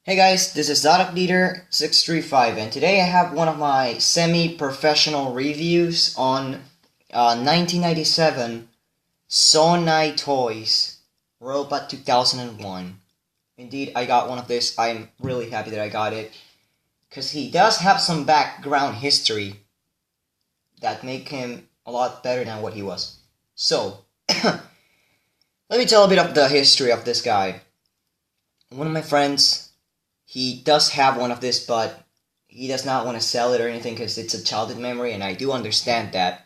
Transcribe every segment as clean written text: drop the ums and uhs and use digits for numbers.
Hey guys, this is Leader635 and today I have one of my semi-professional reviews on 1997 Sonai Toys Robot 2001. Indeed, I got one of this. I'm really happy that I got it because he does have some background history that make him a lot better than what he was. So, let me tell a bit of the history of this guy. One of my friends, he does have one of this, but he does not want to sell it or anything because it's a childhood memory, and I do understand that.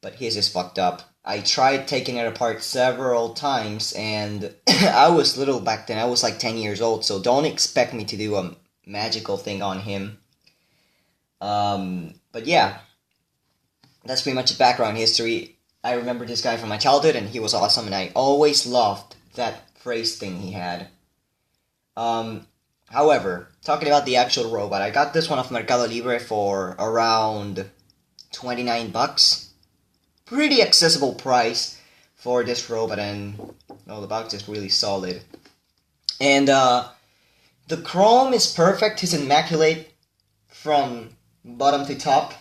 But his is fucked up. I tried taking it apart several times, and I was little back then. I was like 10 years old, so don't expect me to do a magical thing on him. But yeah, that's pretty much the background history. I remember this guy from my childhood, and he was awesome, and I always loved that phrase thing he had. However, talking about the actual robot, I got this one off MercadoLibre for around 29 bucks. Pretty accessible price for this robot, and the box is really solid. And the chrome is perfect. It's immaculate from bottom to top.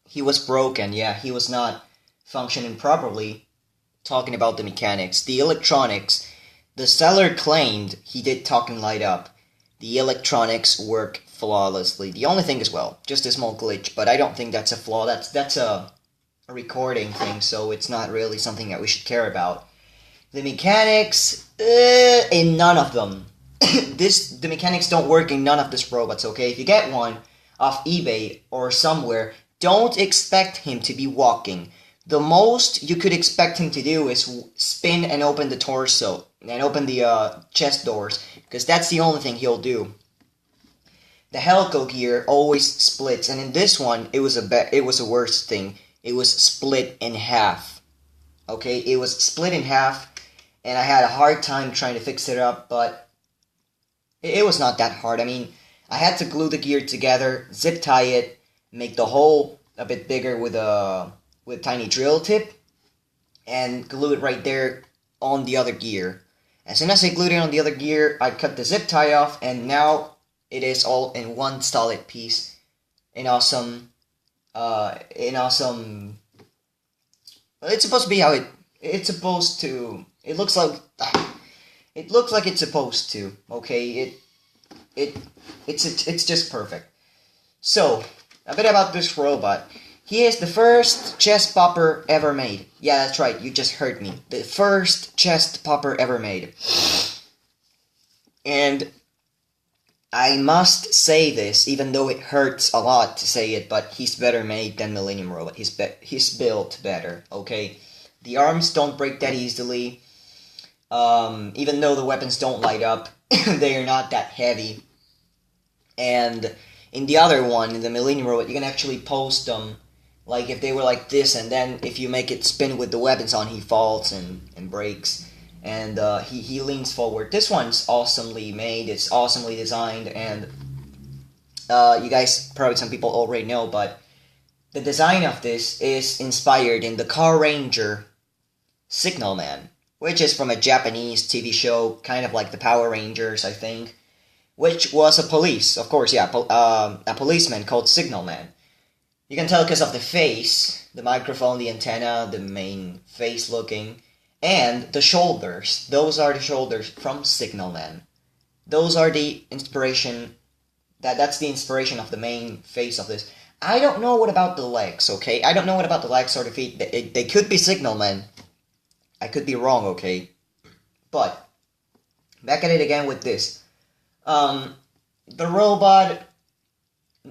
He was broken, yeah, he was not functioning properly. Talking about the mechanics, the electronics, the seller claimed he did talk and light up. The electronics work flawlessly. The only thing is, well, just a small glitch, but I don't think that's a flaw. That's a recording thing, so it's not really something that we should care about. The mechanics, in none of them. The mechanics don't work in none of these robots, okay? If you get one off eBay or somewhere, don't expect him to be walking. The most you could expect him to do is spin and open the torso and open the chest doors, because that's the only thing he'll do. The helical gear always splits, and in this one, it was a worse thing. It was split in half. Okay, it was split in half, and I had a hard time trying to fix it up, but it was not that hard. I mean, I had to glue the gear together, zip tie it, make the hole a bit bigger with a tiny drill tip, and glue it right there on the other gear. As soon as I glued it on the other gear, I cut the zip tie off, and now it is all in one solid piece. An awesome. Well, it's supposed to be how it's supposed to. It looks like it's supposed to. Okay, it's just perfect. So, a bit about this robot. He is the first chest popper ever made. Yeah, that's right, you just heard me. The first chest popper ever made. And I must say this, even though it hurts a lot to say it, but he's better made than Millennium Robot. He's built better, okay? The arms don't break that easily. Even though the weapons don't light up, they are not that heavy. And in the other one, in the Millennium Robot, you can actually post them. Like if they were like this, and then if you make it spin with the weapons on, he falls and breaks. And he leans forward. This one's awesomely made, it's awesomely designed, and you guys, probably some people already know, but the design of this is inspired in the Car Ranger Signalman, which is from a Japanese TV show, kind of like the Power Rangers, I think, which was a police, of course, yeah, a policeman called Signalman. You can tell because of the face, the microphone, the antenna, the main face looking, and the shoulders. Those are the shoulders from Signalman. Those are the inspiration, that's the inspiration of the main face of this. I don't know what about the legs, okay? I don't know what about the legs or the feet. They could be Signalman. I could be wrong, okay? But, back at it again with this. The robot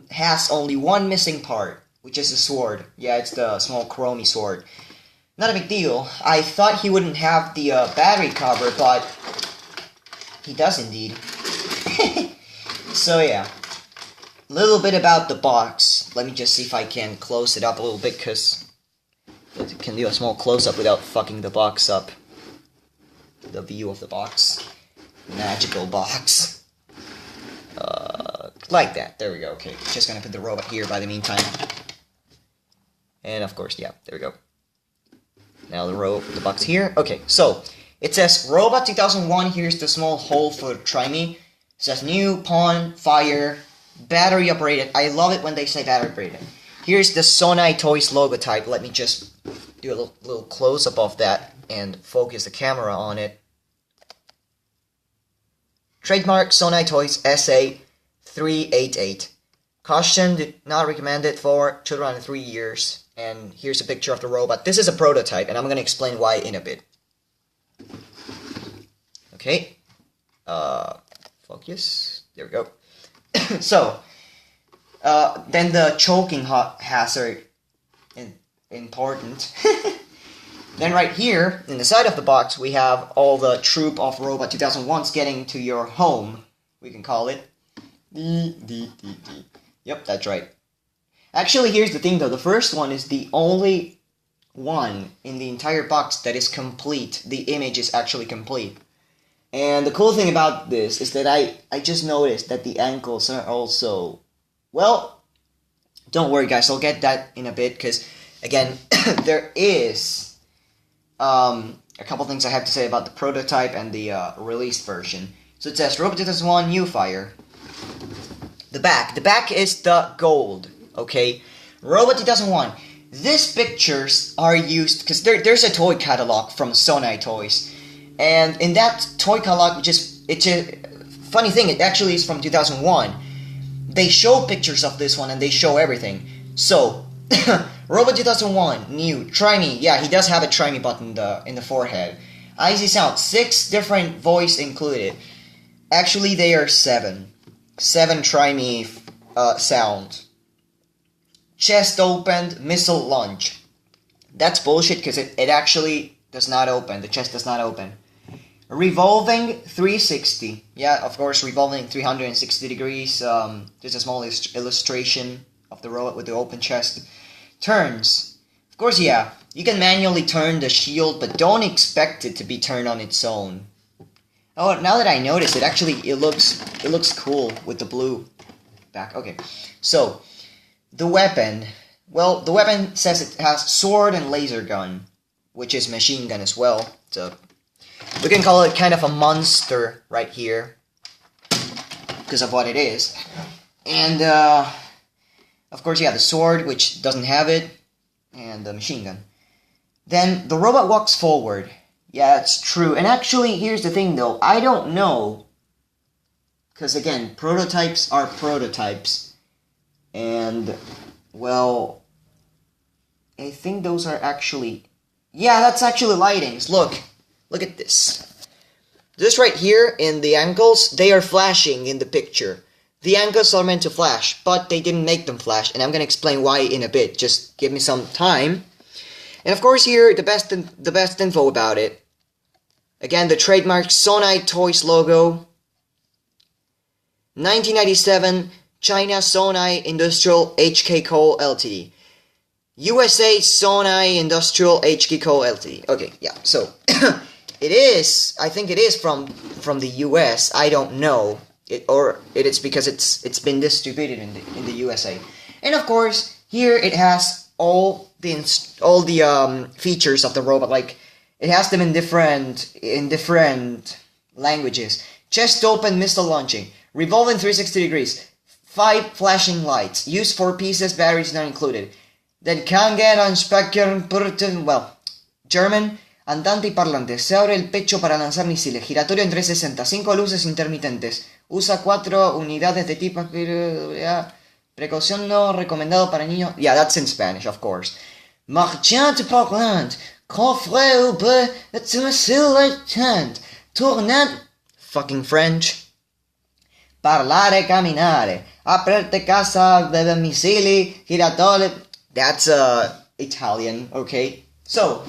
has only one missing part, which is the sword. Yeah, it's the small chromey sword. Not a big deal. I thought he wouldn't have the battery cover, but he does indeed. So yeah, a little bit about the box. Let me just see if I can close it up a little bit, because I can do a small close-up without fucking the box up. The view of the box. Magical box. Like that. There we go. Okay, just gonna put the robot here by the meantime. And of course, yeah, there we go. Now the box here. Okay, so It says Robot 2001. Here's the small hole for Try Me. It says new, pawn, fire, battery operated. I love it when they say battery operated. Here's the Sonai Toys logo type. Let me just do a little close up of that and focus the camera on it. Trademark Sonai Toys SA388. Caution, not recommended for children under 3 years. And here's a picture of the robot. This is a prototype, and I'm going to explain why in a bit. Okay. Focus. There we go. So, then the choking hazard. Important. Then right here, in the side of the box, we have all the troop of Robot 2001s getting to your home. We can call it. Yep, that's right. Actually, here's the thing though. The first one is the only one in the entire box that is complete. The image is actually complete. And the cool thing about this is that I just noticed that the ankles are also... Well, don't worry guys, I'll get that in a bit, because, again, there is a couple things I have to say about the prototype and the released version. So it says, Robot 2001 New Fire. The back is the gold, okay? Robot 2001. These pictures are used, because there's a toy catalog from Sonai Toys. And in that toy catalog, it's a funny thing, it actually is from 2001. They show pictures of this one and they show everything. So, Robot 2001, new, Try Me. Yeah, he does have a Try Me button in the forehead. Icy Sound, 6 different voice included. Actually, they are 7. 7 Try Me sound. Chest opened, missile launch. That's bullshit because it actually does not open. The chest does not open. Revolving 360. Yeah, of course, revolving 360 degrees. There's a small illustration of the robot with the open chest. Turns. Of course, yeah, you can manually turn the shield, but don't expect it to be turned on its own. Oh, now that I notice it, actually, it looks cool with the blue back. Okay, so, the weapon. Well, the weapon says it has sword and laser gun, which is machine gun as well. So, we can call it kind of a monster right here, because of what it is. And, of course, yeah, the sword, which doesn't have it, and the machine gun. Then, the robot walks forward. Yeah, it's true. And actually, here's the thing, though. I don't know, because, again, prototypes are prototypes. And, well, I think those are actually... Yeah, that's actually lightings. Look at this. This right here in the ankles, they are flashing in the picture. The ankles are meant to flash, but they didn't make them flash, and I'm gonna explain why in a bit. Just give me some time. And of course here, the best info about it. Again, the trademark Sonai Toys logo. 1997, China Sonai Industrial HK Co. Ltd. USA Sonai Industrial HK Co. Ltd. Okay, yeah, so... It is, I think it is from the US. I don't know, it is because it's been distributed in the USA. And of course, here it has all the features of the robot. Like it has them in different languages. Chest open, missile launching, revolving 360 degrees, 5 flashing lights, use 4 pieces, batteries not included. Then can get on Specker, well, German. Andante y parlante. Se abre el pecho para lanzar misiles. Giratorio en 360. 5 luces intermitentes. Usa 4 unidades de tipo... Precaución no recomendado para niños. Yeah, that's in Spanish, of course. Marchante parlante. Coffret au bleu. It's a missile tournante. Fucking French. Parlare, camminare. Aperte casa de missili. Giratorio. That's Italian, okay? So...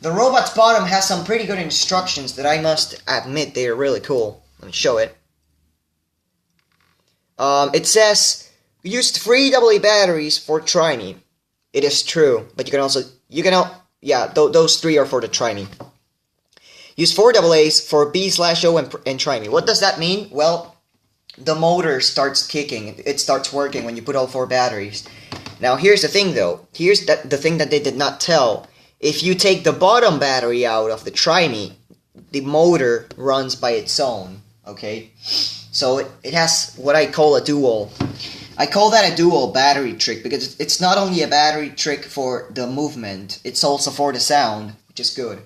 The robot's bottom has some pretty good instructions that I must admit they are really cool. Let me show it. It says, used 3 AA batteries for Try Me. It is true, but those 3 are for the Try Me. Use 4 AA's for B/O and Try Me. What does that mean? Well, the motor starts kicking. It starts working when you put all 4 batteries. Now, here's the thing, though. Here's the thing that they did not tell. If you take the bottom battery out of the Try Me, the motor runs by its own, okay? So it has what I call a dual. I call that a dual battery trick because it's not only a battery trick for the movement, it's also for the sound, which is good.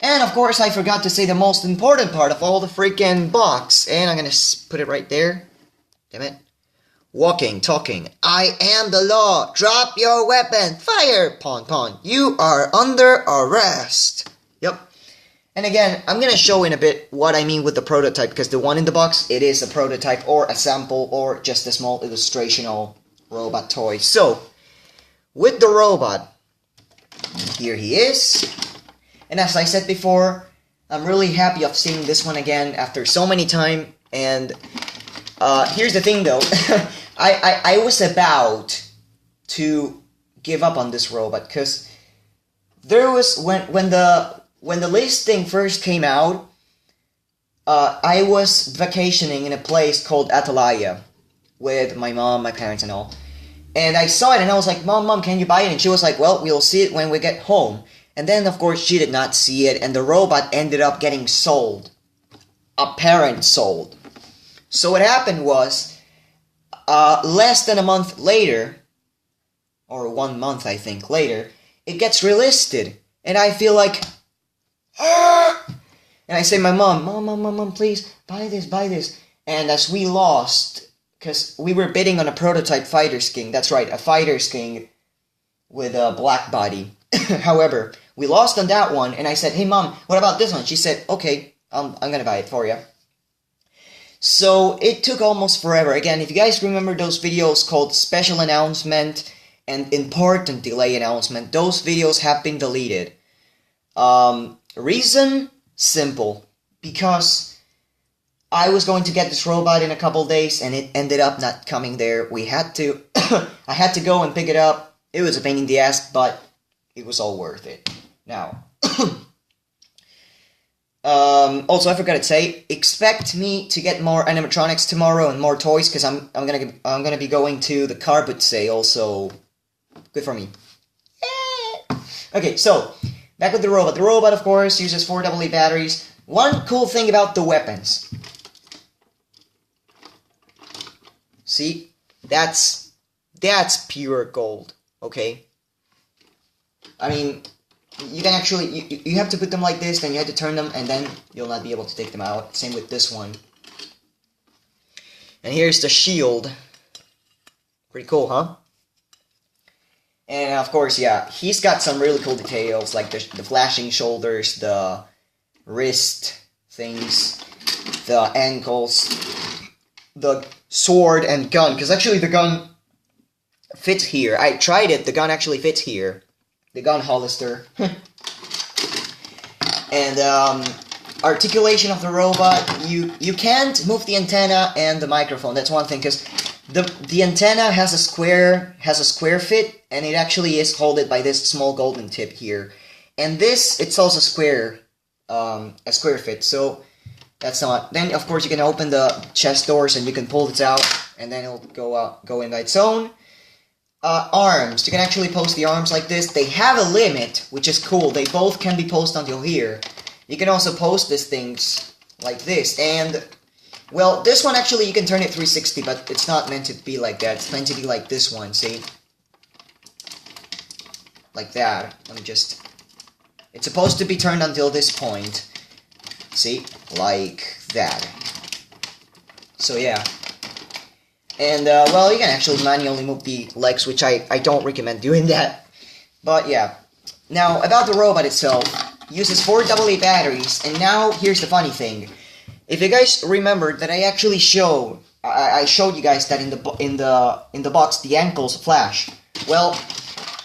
And of course, I forgot to say the most important part of all the freaking box, and I'm gonna put it right there. Damn it. Walking, talking. I am the law. Drop your weapon. Fire. Pawn, pawn. You are under arrest. Yep. And again, I'm gonna show in a bit what I mean with the prototype, because the one in the box, it is a prototype or a sample or just a small illustrational robot toy. So, with the robot, here he is. And as I said before, I'm really happy of seeing this one again after so many time. And here's the thing though, I was about to give up on this robot because there was when the listing first came out, I was vacationing in a place called Atalaya with my mom, my parents, and all. And I saw it and I was like, Mom, can you buy it? And she was like, well, we'll see it when we get home. And then, of course, she did not see it, and the robot ended up getting sold. A parent sold. So what happened was, less than a month later, or 1 month, I think, later, it gets relisted. And I feel like, ah! And I say, my mom, please, buy this. And as we lost, because we were bidding on a prototype fighter skin, that's right, a fighter skin with a black body. However, we lost on that one, and I said, hey Mom, what about this one? She said, okay, I'm gonna buy it for you. So it took almost forever. Again, if you guys remember those videos called special announcement and important delay announcement, those videos have been deleted. Reason? Simple. Because I was going to get this robot in a couple days, and it ended up not coming there. We had to, I had to go and pick it up. It was a pain in the ass, but it was all worth it. Now, also I forgot to say, expect me to get more animatronics tomorrow and more toys, because I'm gonna be going to the car boot sale. So good for me. Okay, so back with the robot. The robot, of course, uses 4 AA batteries. One cool thing about the weapons. See, that's pure gold. Okay. I mean, you can actually, you have to put them like this, then you have to turn them, and then you'll not be able to take them out. Same with this one. And here's the shield. Pretty cool, huh? And of course, yeah, he's got some really cool details, like the flashing shoulders, the wrist things, the ankles, the sword and gun, because actually the gun fits here. I tried it, the gun actually fits here. The gun holster. And articulation of the robot, you can't move the antenna and the microphone. That's one thing, because the antenna has a square fit, and it actually is holded by this small golden tip here. And this, it's also square, a square fit. So that's not. Then of course you can open the chest doors and you can pull it out, and then it'll go in by its own. Arms. You can actually post the arms like this. They have a limit, which is cool. They both can be posted until here. You can also post these things like this. And, well, this one actually you can turn it 360, but it's not meant to be like that. It's meant to be like this one, see? Like that. Let me just... It's supposed to be turned until this point. See? Like that. So, yeah. And, well, you can actually manually move the legs, which I don't recommend doing that. But, yeah. Now, about the robot itself, uses 4 AA batteries, and now, here's the funny thing. If you guys remember that I actually showed you guys that in the box, the ankles flash. Well,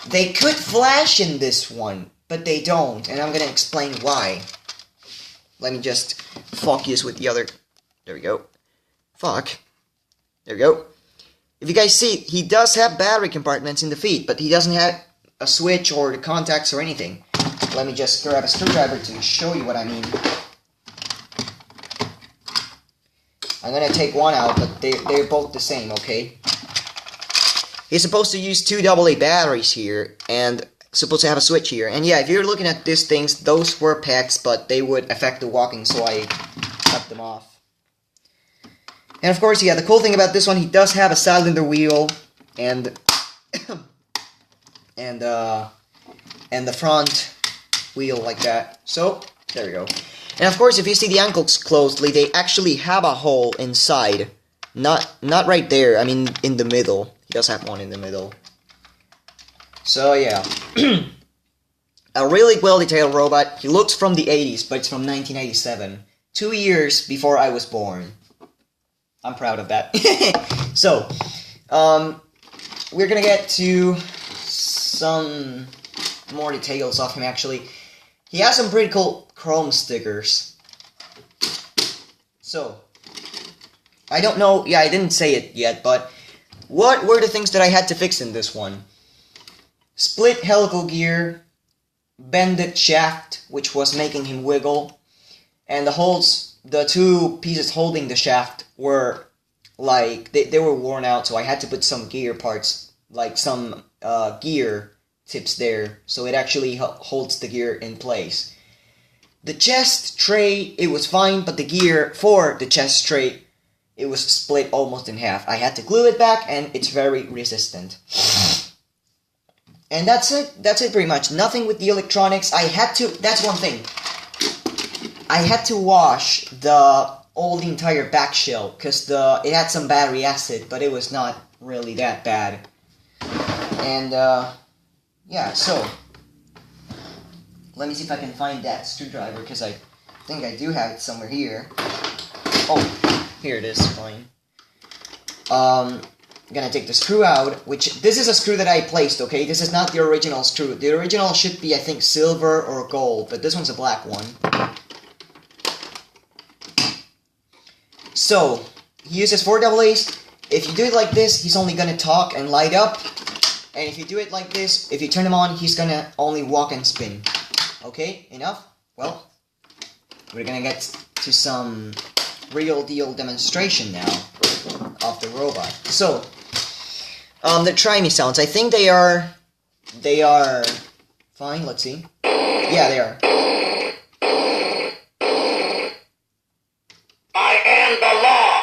they could flash in this one, but they don't, and I'm gonna explain why. Let me just focus with the other... There we go. Fuck. There we go. If you guys see, he does have battery compartments in the feet, but he doesn't have a switch or the contacts or anything. Let me just grab a screwdriver to show you what I mean. I'm gonna take one out, but they're both the same, okay? He's supposed to use 2 AA batteries here, and supposed to have a switch here. And yeah, if you're looking at these things, those were pegs, but they would affect the walking, so I cut them off. And of course, yeah, the cool thing about this one, he does have a cylinder wheel, and and the front wheel like that. So there we go. And of course, if you see the ankles closely, they actually have a hole inside. Not right there. I mean, in the middle. He does have one in the middle. So yeah, a really well-detailed robot. He looks from the 80s, but it's from 1987. 2 years before I was born. I'm proud of that. So, we're gonna get to some more details of him, actually. He has some pretty cool chrome stickers. So, I don't know, yeah, I didn't say it yet, but what were the things that I had to fix in this one? Split helical gear, bended shaft, which was making him wiggle, and the two pieces holding the shaft were like, they were worn out, so I had to put some gear parts, like some gear tips there, so it actually holds the gear in place. The chest tray, it was fine, but the gear for the chest tray, it was split almost in half. I had to glue it back, and it's very resistant. And that's it pretty much. Nothing with the electronics. That's one thing. I had to wash the entire back shell, because it had some battery acid, but it was not really that bad. And, yeah, so, let me see if I can find that screwdriver, because I think I do have it somewhere here. Oh, here it is, fine. I'm gonna take the screw out, which, this is a screw that I placed, okay? This is not the original screw. The original should be, I think, silver or gold, but this one's a black one. So, he uses 4 AA's. If you do it like this, he's only gonna talk and light up. And if you do it like this, if you turn him on, he's gonna only walk and spin. Okay, enough? Well, we're gonna get to some real deal demonstration now of the robot. So, the try me sounds, I think they are fine, let's see. Yeah, they are. I am the law.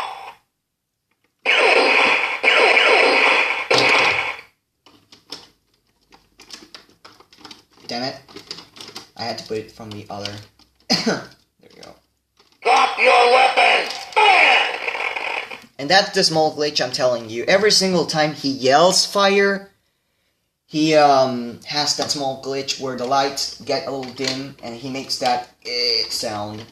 Damn it. I had to put it from the other. There we go. Drop your weapons. Fire! And that's the small glitch I'm telling you. Every single time he yells fire, he has that small glitch where the lights get a little dim and he makes that sound.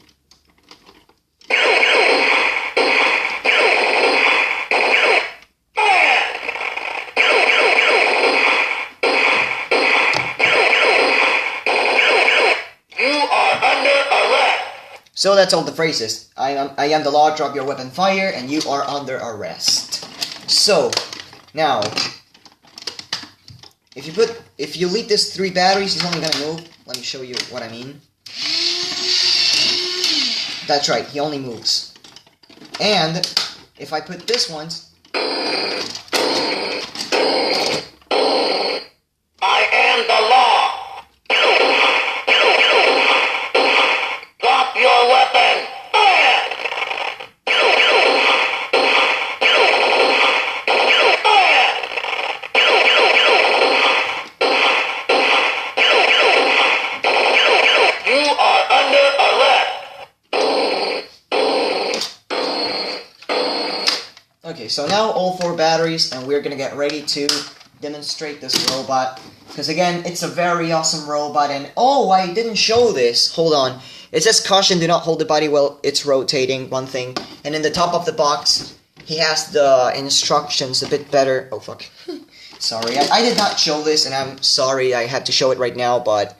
So that's all the phrases. I am the law, drop your weapon, fire, and you are under arrest. So, now, if you leave this 3 batteries, he's only gonna move. Let me show you what I mean. That's right, he only moves. And, if I put this once, I am the law. Drop your weapon. Fire! Fire! You are under arrest. okay, so now all 4 batteries, and we're gonna get ready to demonstrate this robot. Because again, it's a very awesome robot, and oh, I didn't show this. Hold on. It says caution, do not hold the body while it's rotating, one thing. And in the top of the box, he has the instructions a bit better. Oh, fuck. Sorry, I did not show this, and I'm sorry I had to show it right now, but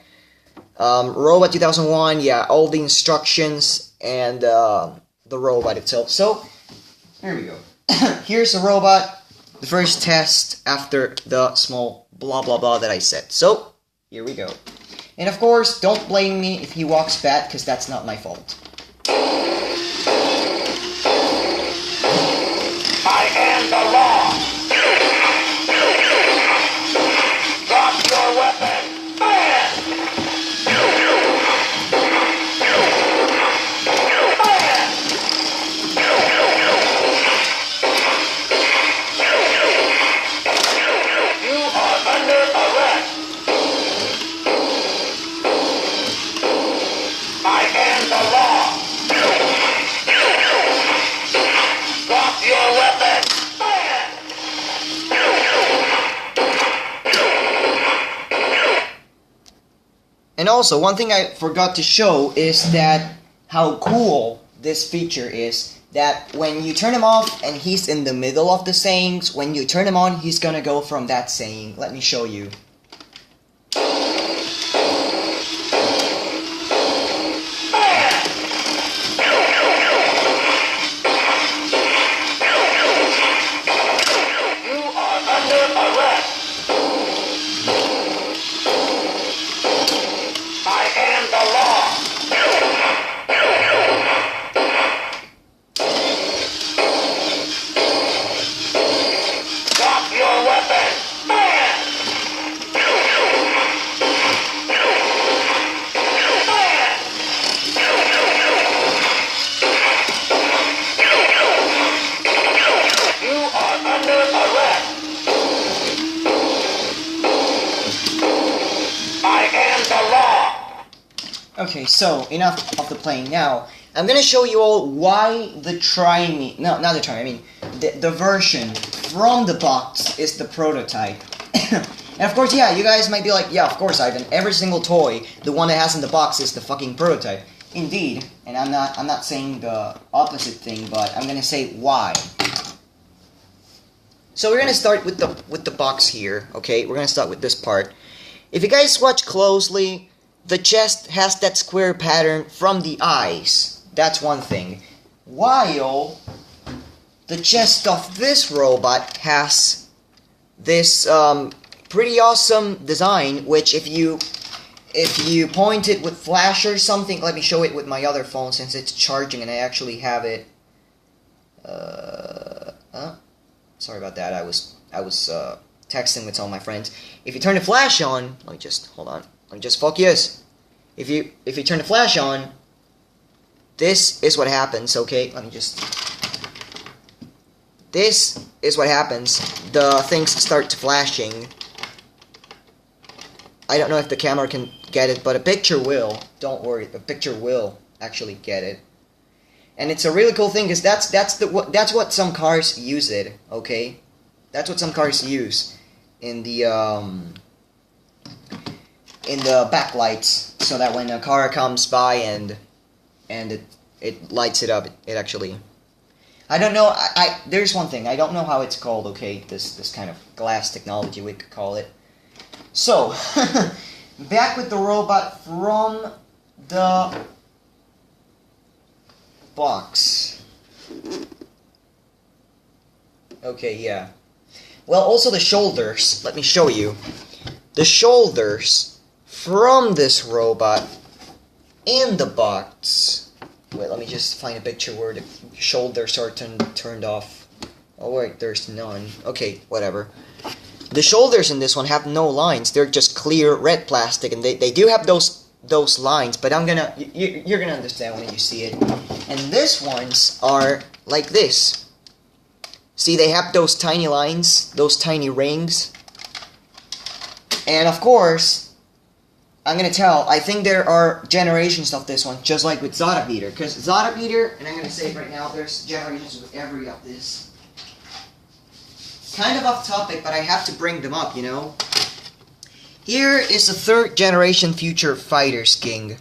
Robot 2001, yeah, all the instructions and the robot itself. So, here we go. Here's the robot, the first test after the small blah blah blah that I said. So, here we go. And of course, don't blame me if he walks bad, because that's not my fault. I am the law. Drop your weapon. also, one thing I forgot to show is that how cool this feature is. That when you turn him off and he's in the middle of the sayings, when you turn him on, he's gonna go from that saying. Let me show you. Okay, so enough of the playing. Now, I'm gonna show you all why the the version from the box is the prototype. And of course, yeah, you guys might be like, yeah, of course, Ivan, every single toy, the one that has in the box is the fucking prototype. Indeed, and I'm not saying the opposite thing, but I'm gonna say why. So we're gonna start with the box here, okay? We're gonna start with this part. If you guys watch closely, the chest has that square pattern from the eyes. That's one thing. While the chest of this robot has this pretty awesome design, which if you point it with flash or something, let me show it with my other phone since it's charging and I actually have it. Sorry about that. I was texting with some of my friends. If you turn the flash on, let me just hold on. Let me just focus. If you turn the flash on, this is what happens. Okay, let me just. This is what happens. The things start flashing. I don't know if the camera can get it, but a picture will. Don't worry, a picture will actually get it. And it's a really cool thing because that's what some cars use it. Okay, that's what some cars use in the backlights, so that when a car comes by and it lights it up, it actually. I don't know. There's one thing I don't know how it's called. Okay, this kind of glass technology we could call it. So back with the robot from the box. Okay, yeah. Well, also the shoulders. Let me show you. The shoulders from this robot in the box. Wait, let me just find a picture where the shoulders are turned off. Oh wait, there's none. Okay, whatever. The shoulders in this one have no lines. They're just clear red plastic, and they do have those lines. But you're gonna understand when you see it. And these ones are like this. See, they have those tiny lines, those tiny rings. And of course, I'm gonna I think there are generations of this one, just like with Zara Beater. Because Zara Beater, and I'm gonna say it right now, there's generations with every of this. Kind of off topic, but I have to bring them up, you know. Here is the 3rd generation Future Fighters King.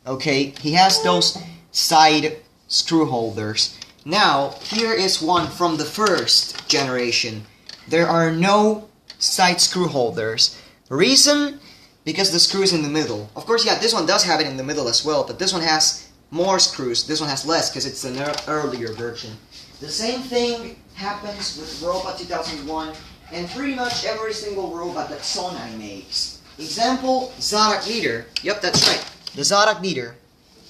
Okay, he has those side screw holders. Now, here is one from the 1st generation. There are no side screw holders. Reason? Because the screw is in the middle. Of course, yeah, this one does have it in the middle as well, but this one has more screws. This one has less because it's an earlier version. The same thing happens with Robot 2001 and pretty much every single robot that Sonai makes. Example, Zarak Leader. Yep, that's right. The Zarak Leader.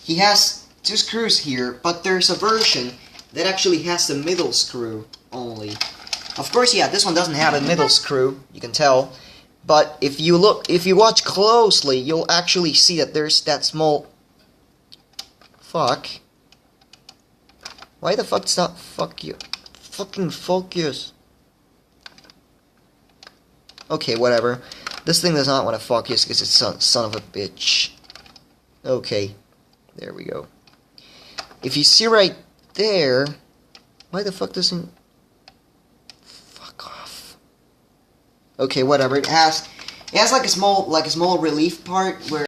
He has 2 screws here, but there's a version that actually has the middle screw only. Of course, yeah, this one doesn't have a middle screw, you can tell. But if you watch closely, you'll actually see that there's that small... Fuck. Why the fuck does that fuck you? Fucking focus. Okay, whatever. This thing does not want to focus because it's son of a bitch. Okay. There we go. If you see right there... Why the fuck doesn't... Fuck off. Okay, whatever. It has like a small relief part where